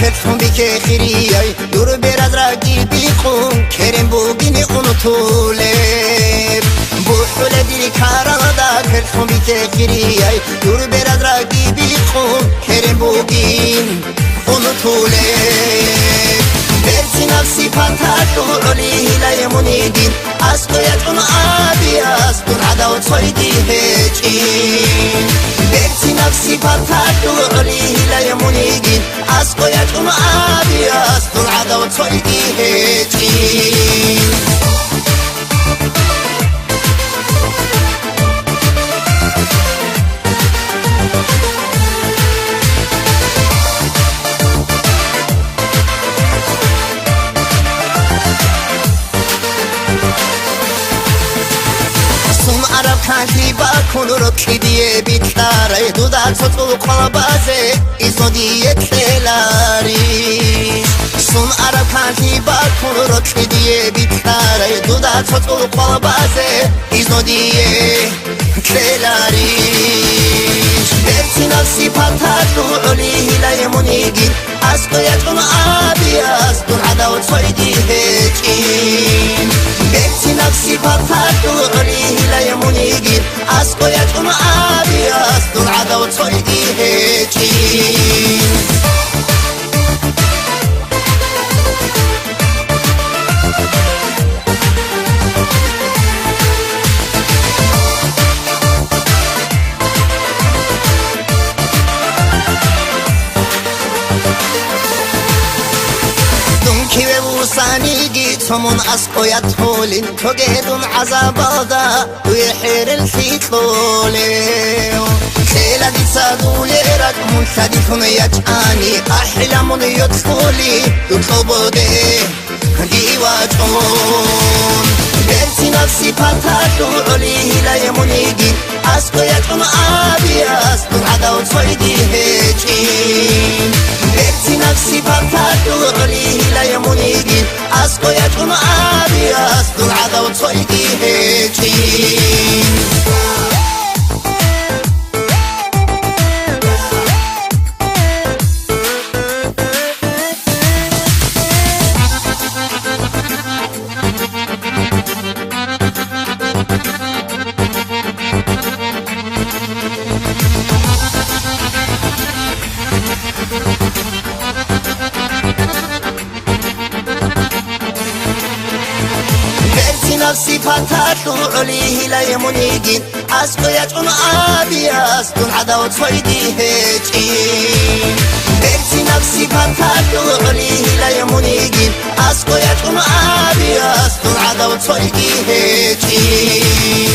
خلفهم بك خيري دور براد راقي بيقوم كريم بوبيني قنطولي بوحول ديري كارادا خلفهم بك خيري دور براد راقي بيقوم كريم بوبين قنطولي برسي نفسي فتاكو عليه لا يمونيدين أسكو يتون آبي أسكو عداو تصيدي هيجين برسي نفسي فتاكو عليه لا يمونيدين أسكو يتون آبي أسكو عداو تصيدي هيجين عرب کانتی با کنور کیدیه بیتاره دو دست تو قلبازه ایزودیه کلاری سون عرب کانتی با کنور کیدیه بیتاره دو دست تو قلبازه ایزودیه کلاری برسی نفسی پاتر علی هیلای منیگی از کویتون آبی از دون عداوت فایدی هیچین برسی نفسی پاتر علی هیلای منیگی از کویتون آبی از دون عداوت فایدی هیچین کی به وسانیگی تمون اسقویت هولین تو گهدون عذابادا توی حیر الفیتلولی خیلی دی سادولی رک منتدی کنه یجانی احلامون یدخولی تو بوده دیواجون برسی نفسی پاتر علی هیلای منیگی اسقویتون آبی است دون عداوت فایدی هیچین برسی نفسی پاتر علی هیلای منیگی اسقویتون آبی است دون عداوت فایدی هیچین نفسی پاتر علی هیلای منیگین از کویتون آبی است دون عداوت فایدی هیچین برسی نفسی پاتر علی هیلای منیگین از کویتون آبی است دون عداوت فایدی هیچین